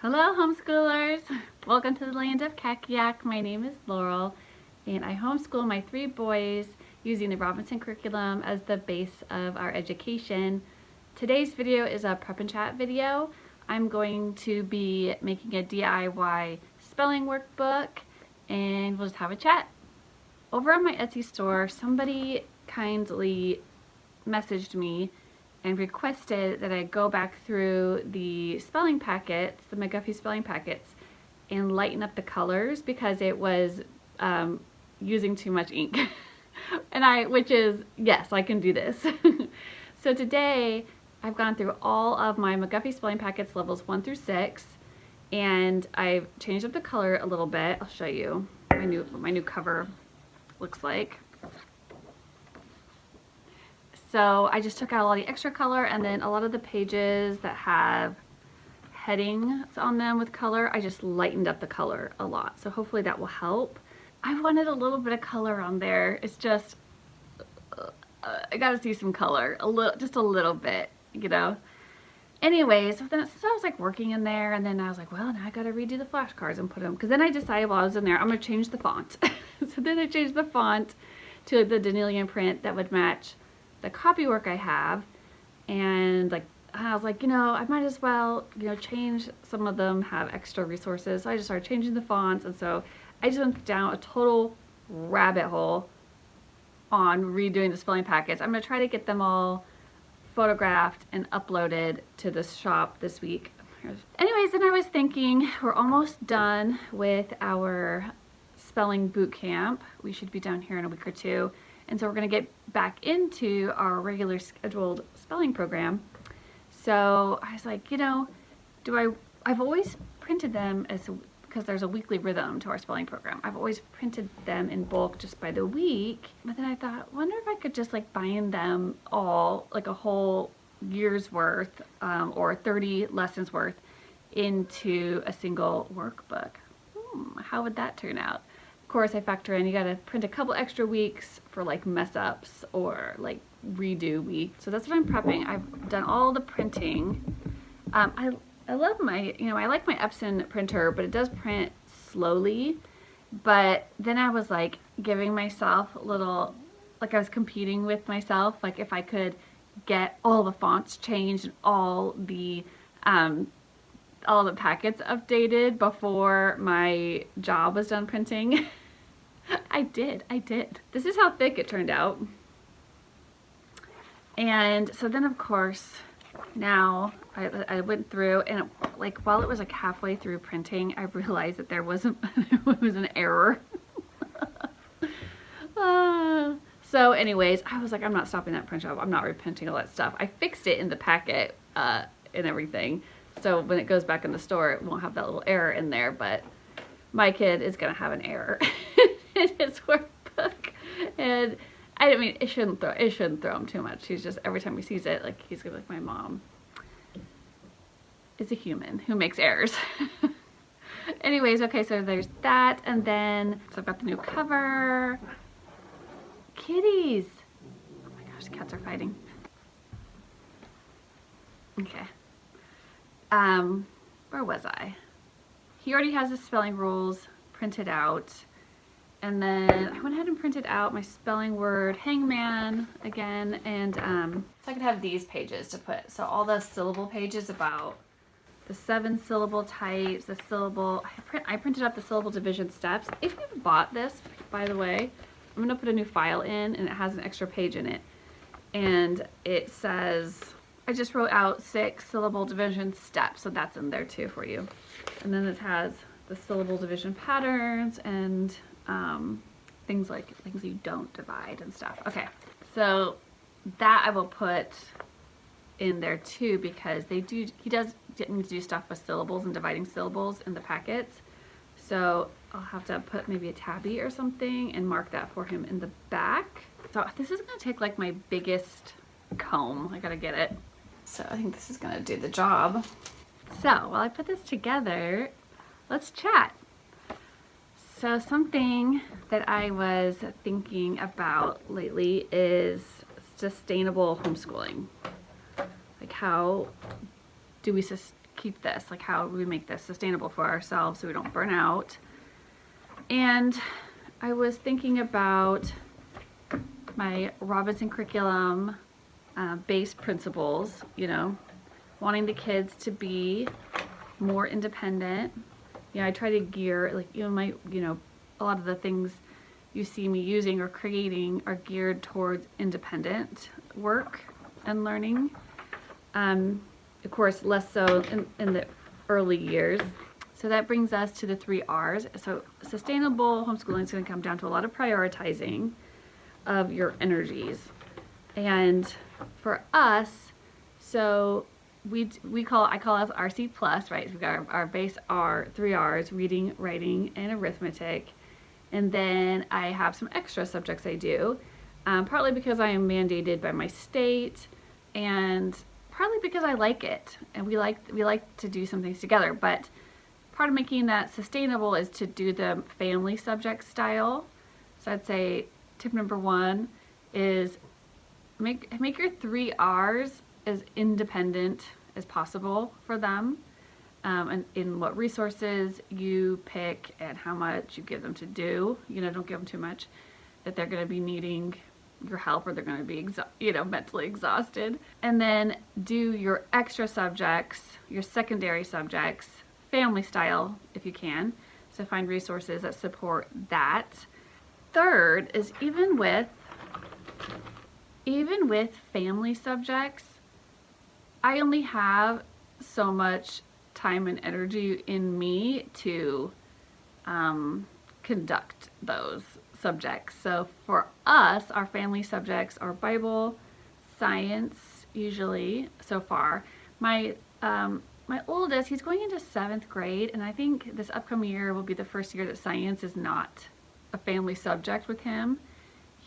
Hello homeschoolers! Welcome to the land of Kakiak. My name is Laurel and I homeschool my 3 boys using the Robinson curriculum as the base of our education. Today's video is a prep and chat video. I'm going to be making a DIY spelling workbook and we'll just have a chat. Over on my Etsy store, somebody kindly messaged me and requested that I go back through the spelling packets, the McGuffey spelling packets, and lighten up the colors because it was using too much ink. Which is, yes, I can do this. So today I've gone through all of my McGuffey spelling packets levels 1 through 6, and I've changed up the color a little bit. I'll show you what my new cover looks like. So I just took out all the extra color, and then a lot of the pages that have headings on them with color, I just lightened up the color a lot. So hopefully that will help. I wanted a little bit of color on there. It's just, I gotta see some color, just a little bit, you know. Anyways, so I was like working in there, and then I was like, well, now I gotta redo the flashcards and put them, because then I decided while I was in there, I'm gonna change the font. So then I changed the font to the Danielian print that would match the copywork I have, and I was like, you know, I might as well, you know, change. Some of them have extra resources, so I just started changing the fonts, and so I just went down a total rabbit hole on redoing the spelling packets. I'm gonna try to get them all photographed and uploaded to the shop this week. Anyways, then I was thinking we're almost done with our spelling boot camp. We should be done here in a week or two. And so we're going to get back into our regular scheduled spelling program. So I was like, you know, I've always printed them because there's a weekly rhythm to our spelling program. I've always printed them in bulk just by the week. But then I thought, wonder if I could just bind them all, like a whole year's worth or 30 lessons worth into a single workbook. How would that turn out? Of course, I factor in you gotta print a couple extra weeks for mess ups or redo week. So that's what I'm prepping. I've done all the printing. I love my, I like my Epson printer, but it does print slowly. But then I was giving myself a little, I was competing with myself, if I could get all the fonts changed and all the packets updated before my job was done printing. I did. This is how thick it turned out. And so then of course, now I went through and while it was halfway through printing, I realized that there was an error. So anyways, I was like, I'm not stopping that print job. I'm not reprinting all that stuff. I fixed it in the packet and everything. So when it goes back in the store, it won't have that little error in there, but my kid is gonna have an error in his workbook. And I mean, it shouldn't throw him too much. He's just, every time he sees it, he's gonna be like, my mom is a human who makes errors. Anyways, okay, so there's that, and then, so I've got the new cover. Kitties! Oh my gosh, cats are fighting. Okay. Where was I? He already has the spelling rules printed out. And then I went ahead and printed out my spelling word hangman again. And so I could have these pages to put. So all the syllable pages about the 7 syllable types, the syllable, I printed out the syllable division steps. If you've bought this, by the way, I'm gonna put a new file in, and it has an extra page in it. And it says, I just wrote out 6 syllable division steps, so that's in there too for you. And then it has the syllable division patterns and things you don't divide and stuff. Okay, so that I will put in there too, because he does need to do stuff with syllables and dividing syllables in the packets. So I'll have to put maybe a tabby or something and mark that for him in the back. So this is gonna take my biggest comb. I gotta get it. So I think this is gonna do the job. So while I put this together, let's chat. So something that I was thinking about lately is sustainable homeschooling. How do we keep this, like how do we make this sustainable for ourselves so we don't burn out. And I was thinking about my Robinson curriculum base principles, you know, wanting the kids to be more independent. I try to gear, like, a lot of the things you see me using or creating are geared towards independent work and learning. Of course, less so in the early years. So that brings us to the 3 R's. So sustainable homeschooling is going to come down to a lot of prioritizing of your energies. And for us, so I call us RC plus, right? So we've got our base R, 3 R's, reading, writing, and arithmetic. And then I have some extra subjects I do, partly because I am mandated by my state, and partly because I like it, and we like to do some things together. But part of making that sustainable is to do the family subject style. So I'd say tip number 1 is make your 3 R's as independent as possible for them, and in what resources you pick and how much you give them to do. Don't give them too much that they're going to be needing your help, or they're going to be mentally exhausted. And then do your extra subjects, your secondary subjects, family style if you can. So find resources that support that. Third is even with family subjects, I only have so much time and energy in me to conduct those subjects. So for us, our family subjects are Bible, science, usually so far. My oldest, he's going into 7th grade, and I think this upcoming year will be the first year that science is not a family subject with him.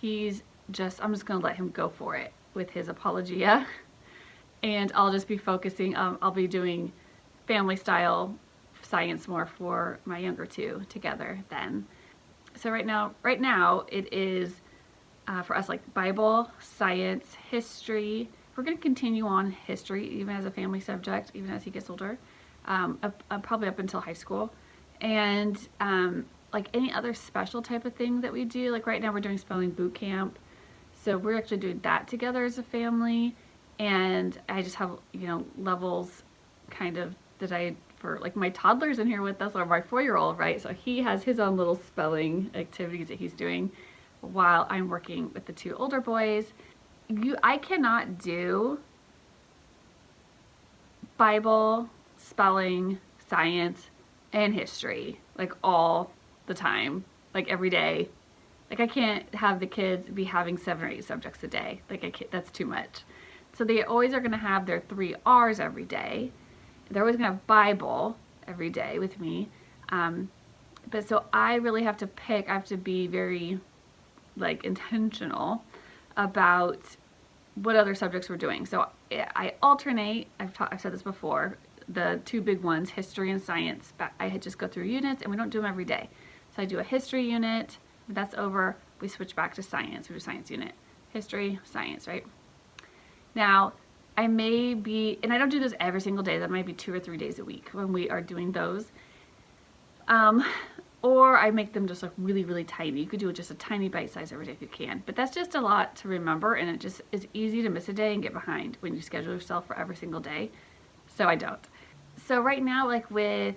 I'm just going to let him go for it with his apologia, and I'll just be focusing, I'll be doing family style science more for my younger 2 together then. So right now it is for us like Bible, science, history. We're going to continue on history even as a family subject, even as he gets older, probably up until high school. And like any other special type of thing that we do, like right now we're doing spelling boot camp. So we're actually doing that together as a family. And I just have, levels kind of that for like my toddler's in here with us, or my 4-year-old, right? So he has his own little spelling activities that he's doing while I'm working with the 2 older boys. I cannot do Bible, spelling, science, and history like all the time, like every day. Like I can't have the kids be having 7 or 8 subjects a day. Like that's too much. So they always are going to have their 3 R's every day. They're always going to have Bible every day with me. But so I really have to pick, I have to be very intentional about what other subjects we're doing. So I alternate, I've said this before, the 2 big ones, history and science. But I just go through units, and we don't do them every day. So I do a history unit, when that's over, we switch back to science. We do science unit, history, science, right? Now, I may be, and I don't do this every single day, that might be 2 or 3 days a week when we are doing those. Or I make them just like really, really tiny. You could do just a tiny bite size every day if you can. But that's just a lot to remember, and it just is easy to miss a day and get behind when you schedule yourself for every single day. So I don't. So right now, like with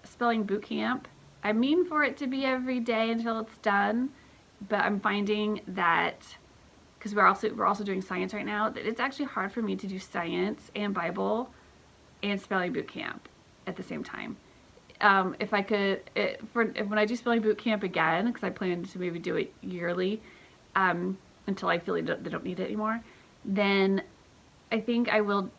spelling boot camp, I mean for it to be every day until it's done, but I'm finding that because we're also doing science right now, that it's actually hard for me to do science and Bible and spelling boot camp at the same time. If I could, when I do spelling boot camp again, because I plan to maybe do it yearly until I feel they don't need it anymore, then I think I will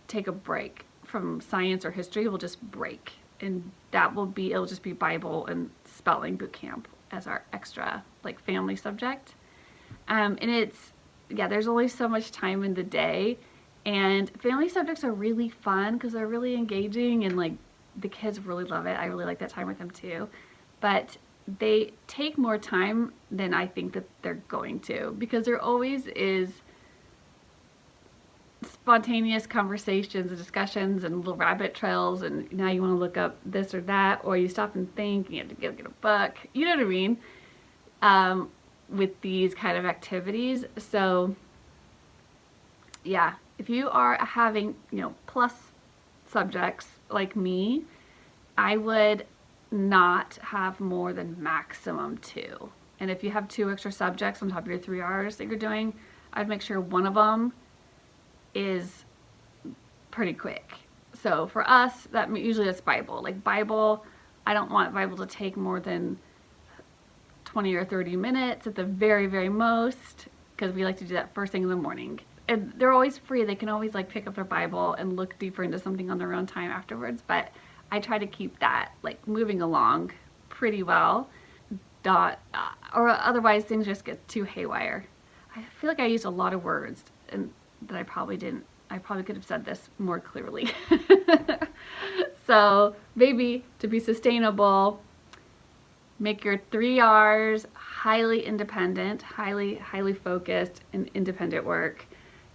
take a break from science or history. We'll just break, and it'll just be Bible and spelling boot camp as our extra family subject. And there's only so much time in the day, and family subjects are really fun because they're really engaging, and the kids really love it. I really like that time with them too, but they take more time than I think that they're going to, because there always is spontaneous conversations and discussions and little rabbit trails, and now you want to look up this or that, or you stop and think, you have to get a book, you know what I mean, with these kind of activities. So yeah, if you are having, you know, plus subjects like me, I would not have more than maximum 2. And if you have 2 extra subjects on top of your 3 R's that you're doing, I'd make sure one of them is pretty quick. So for us, that usually that's Bible. Like Bible, I don't want Bible to take more than 20 or 30 minutes at the very, very most, because we like to do that first thing in the morning. And they're always free. They can always like pick up their Bible and look deeper into something on their own time afterwards. But I try to keep that like moving along pretty well. Or otherwise things just get too haywire. I feel like I used a lot of words and that I probably didn't. I probably could have said this more clearly. So maybe to be sustainable, make your 3 R's highly independent, highly focused and independent work.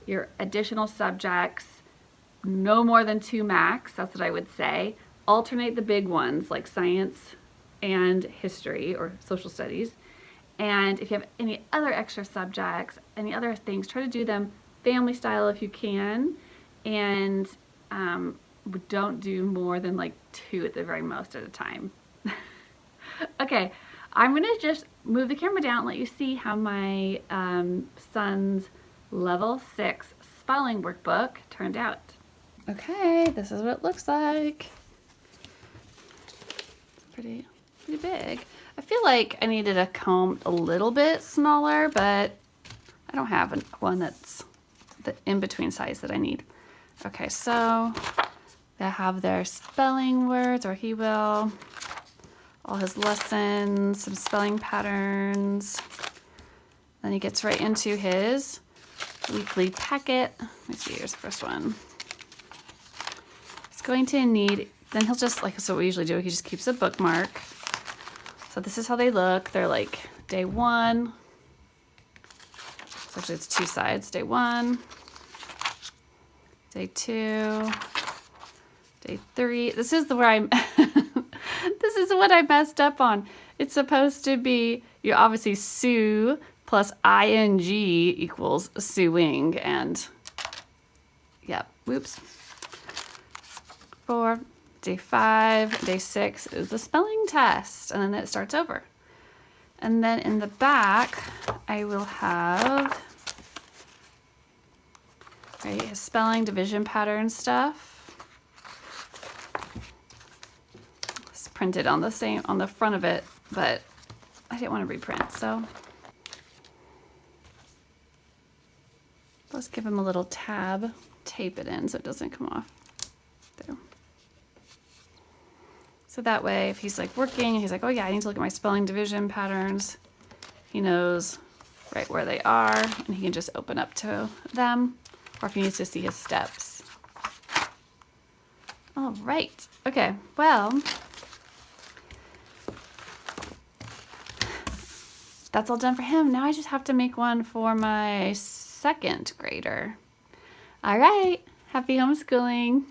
Your additional subjects, no more than 2 max, that's what I would say. Alternate the big ones like science and history or social studies. And if you have any other extra subjects, any other things, try to do them family style if you can. And don't do more than like 2 at the very most at a time. Okay, I'm gonna just move the camera down and let you see how my son's level 6 spelling workbook turned out. Okay, this is what it looks like. It's pretty big. I feel like I needed a comb a little bit smaller, but I don't have one that's the in-between size that I need. Okay, so they have their spelling words, or he will, all his lessons, some spelling patterns. Then he gets right into his weekly packet. Let me see, here's the first one. He's going to need, then he'll just, like, so what we usually do, he just keeps a bookmark. So this is how they look. They're like day 1. So actually it's 2 sides. Day 1, day 2, day 3. This is where I'm, this is what I messed up on. It's supposed to be, you obviously sue plus ing equals suing, and yeah, whoops. 4, day 5, day 6 is the spelling test, and then it starts over. And then in the back, I will have his spelling division pattern stuff. It's printed on the same, on the front of it, but I didn't want to reprint, so let's give him a little tab, tape it in so it doesn't come off. There. So that way, if he's like working and he's like, oh yeah, I need to look at my spelling division patterns, he knows right where they are and he can just open up to them, or if he needs to see his steps. All right, okay, well, that's all done for him. Now I just have to make one for my 2nd grader. All right, happy homeschooling.